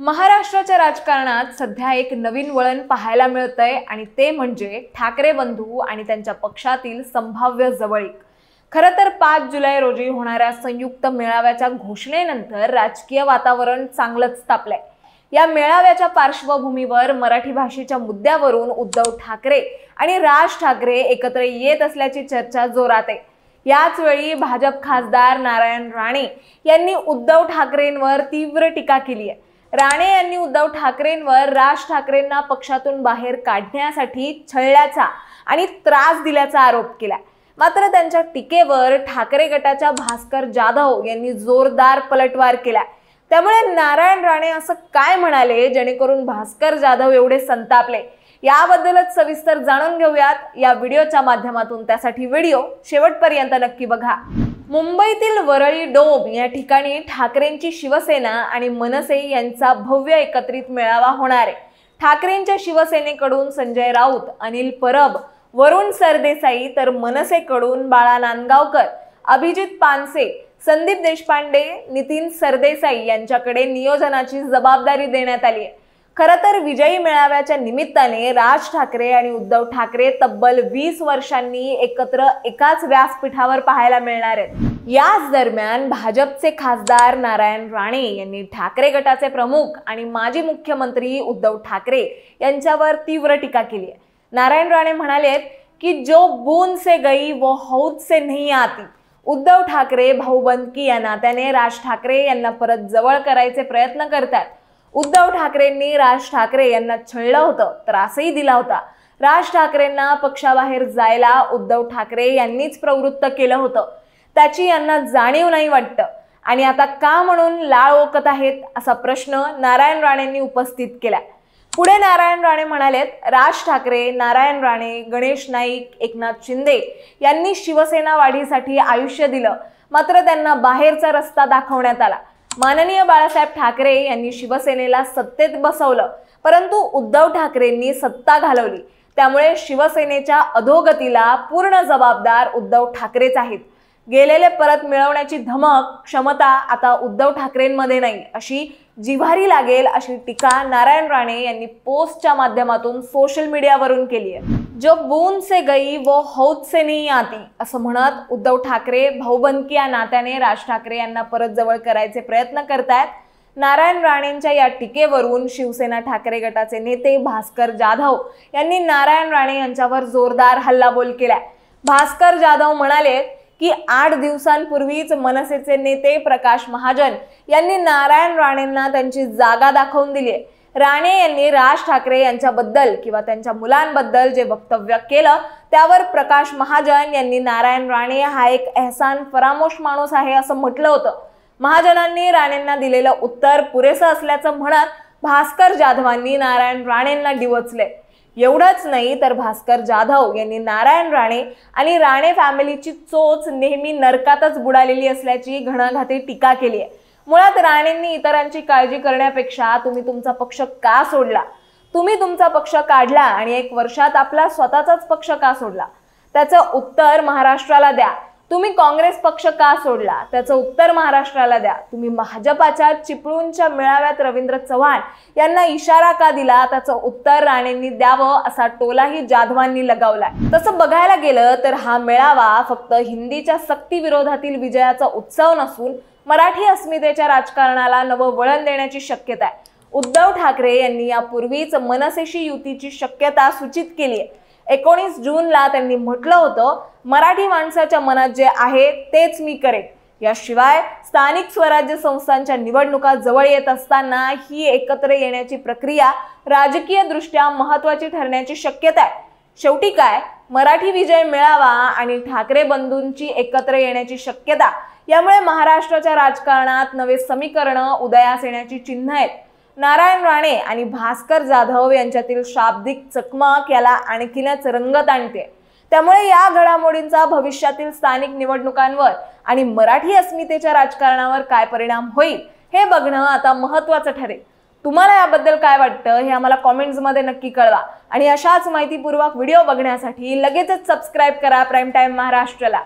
महाराष्ट्राच्या राजकारणात सध्या एक नवीन वळण पाहायला मिळतंय आणि ते म्हणजे ठाकरे बंधू आणि त्यांच्या पक्षातील संभाव्य जवळीक। खरं तर 5 जुलै रोजी होणाऱ्या संयुक्त मेळाव्याच्या घोषणेनंतर राजकीय वातावरण चांगलंच तापलंय। या मेळाव्याच्या पार्श्वभूमीवर मराठी भाषेच्या मुद्द्यावरून उद्धव ठाकरे आणि राज ठाकरे एकत्र येत असल्याची चर्चा जोरात आहे। याच वेळी भाजप खासदार नारायण राणे यांनी उद्धव ठाकरेंवर तीव्र टीका केली आहे। राणे यांनी उद्धव ठाकरेंवर राज ठाकरेंना पक्षातून बाहेर काढण्यासाठी छळल्याचा आणि त्रास दिल्याचा आरोप केला। मात्र त्यांच्या टीकेवर ठाकरे गटाच्या भास्कर जाधव यांनी जोरदार पलटवार केला। त्यामुळे नारायण राणे असं काय म्हणाले जेणेकरून भास्कर जाधव एवढे संतापले, याबद्दलच सविस्तर जाणून घेऊयात या व्हिडिओच्या माध्यमातून। त्यासाठी व्हिडिओ शेवटपर्यंत नक्की बघा। मुंबईतील वरळी डोब या ठिकाणी ठाकरेंची शिवसेना आणि मनसे यांचा भव्य एकत्रित मेळावा होणार आहे। ठाकरेंच्या शिवसेनेकडून संजय राऊत, अनिल परब, वरुण सरदेसाई तर मनसेकडून बाळा नांदगावकर, अभिजित पानसे, संदीप देशपांडे, नितीन सरदेसाई यांच्याकडे नियोजनाची जबाबदारी देण्यात आली आहे। खरं तर विजयी मेळाव्याच्या निमित्ताने राज ठाकरे आणि उद्धव ठाकरे तब्बल 20 वर्षांनी एकत्र एकाच व्यासपीठावर पाहायला मिळणार आहेत। याच दरम्यान भाजपचे खासदार नारायण राणे यांनी ठाकरे गटाचे प्रमुख आणि माजी मुख्यमंत्री उद्धव ठाकरे यांच्यावर तीव्र टीका केली आहे। नारायण राणे म्हणाले की जो बूंद से गई वो हौद से नहीं आती। उद्धव ठाकरे भाऊबंदकी या नात्याने राज ठाकरे यांना परत जवळ करायचे प्रयत्न करतात। उद्धव ठाकरेंनी राज ठाकरे यांना छळलं होतं, त्रासही दिला होता। राज ठाकरेंना पक्षाबाहेर जायला उद्धव ठाकरे यांनीच प्रवृत्त केलं होतं, त्याची यांना जाणीव नाही वाटतं आणि आता का म्हणून लाळ ओकत आहेत असा प्रश्न नारायण राणेंनी उपस्थित केला। पुढे नारायण राणे म्हणालेत, राज ठाकरे, नारायण राणे, गणेश नाईक, एकनाथ शिंदे यांनी शिवसेना वाढीसाठी आयुष्य दिलं, मात्र त्यांना बाहेरचा रस्ता दाखवण्यात आला। माननीय बाळासाहेब ठाकरे यांनी शिवसेनेला सत्तेत बसवलं, परंतु उद्धव ठाकरेंनी सत्ता घालवली। त्यामुळे शिवसेनेच्या अधोगतीला पूर्ण जबाबदार उद्धव ठाकरेच आहेत। गेलेले परत मिळवण्याची धमक, क्षमता आता उद्धव ठाकरेंमध्ये नाही, अशी जिव्हारी लागेल अशी टीका नारायण राणे यांनी पोस्टच्या माध्यमातून सोशल मीडियावरून केली आहे। जो बूंद से गई वो हौद से नहीं आती असं म्हणत उद्धव ठाकरे भाऊबंदकी या नात्याने राज ठाकरे यांना परत जवळ करायचे प्रयत्न करतायत। नारायण राणेंच्या या टीकेवरून शिवसेना ठाकरे गटाचे नेते भास्कर जाधव यांनी नारायण राणे यांच्यावर जोरदार हल्लाबोल केलाय। भास्कर जाधव म्हणाले की 8 दिवसांपूर्वीच मनसेचे नेते प्रकाश महाजन यांनी नारायण राणेंना त्यांची जागा दाखवून दिली आहे। राणे यांनी राज ठाकरे यांच्याबद्दल किंवा त्यांच्या मुलांबद्दल जे वक्तव्य केलं त्यावर प्रकाश महाजन यांनी नारायण राणे हा एक एहसान फरामोश माणूस आहे असं म्हटलं होतं। महाजनांनी राणेंना दिलेलं उत्तर पुरेसं असल्याचं म्हणत भास्कर जाधवांनी नारायण राणेंना डिवचले। एवढंच नाही तर भास्कर जाधव यांनी नारायण राणे आणि राणे फॅमिलीची चोच नेहमी नरकातच बुडालेली असल्याची घणाघाती टीका केली आहे। मुळात राणेंनी इतरांची काळजी करण्यापेक्षा तुम्ही तुमचा पक्ष का सोडला, तुम्ही तुमचा पक्ष काढला आणि 1 वर्षात आपला स्वतःचाच पक्ष का सोडला, त्याचं उत्तर महाराष्ट्राला द्या। तुम्ही काँग्रेस पक्ष का सोडला, त्याचं उत्तर महाराष्ट्राला द्या। तुम्ही भाजपाच्या चिपळूणच्या मेळाव्यात रवींद्र चव्हाण यांना इशारा का दिला, त्याचं उत्तर राणेंनी द्यावं असा टोलाही जाधवांनी लगावलाय। तसं बघायला गेलं तर हा मेळावा फक्त हिंदीच्या सक्ती विरोधातील विजयाचा उत्सव नसून मराठी अस्मितेच्या राजकारणाला नवं वळण देण्याची शक्यता आहे। उद्धव ठाकरे यांनी यापूर्वीच मनसेशी युतीची शक्यता सूचित केली आहे। 19 जूनला त्यांनी म्हटलं होतं, मराठी माणसाच्या मनात जे आहे तेच मी करेन। याशिवाय स्थानिक स्वराज्य संस्थांच्या निवडणुका जवळ येत असताना ही एकत्र येण्याची प्रक्रिया राजकीय दृष्ट्या महत्त्वाची ठरण्याची शक्यता आहे। शेवटी काय, मराठी विजय मेळावा आणि ठाकरे बंधूंची एकत्र येण्याची शक्यता यामुळे महाराष्ट्राच्या राजकारणात नवे समीकरण उदयास येण्याची चिन्ह आहेत। नारायण राणे आणि भास्कर जाधव यांच्यातील शाब्दिक चकमक याला आणखीनच रंगत आणते। त्यामुळे या घडामोडींचा भविष्यातील स्थानिक निवडणुकांवर आणि मराठी अस्मितेच्या राजकारणावर काय परिणाम होईल हे बघणं आता महत्त्वाचं ठरेल। तुम्हाला याबद्दल काय वाटतं हे आम्हाला कमेंट्समध्ये नक्की कळवा आणि अशाच माहितीपूर्वक व्हिडिओ बघण्यासाठी लगेचच सबस्क्राइब करा प्राईम टाइम महाराष्ट्राला।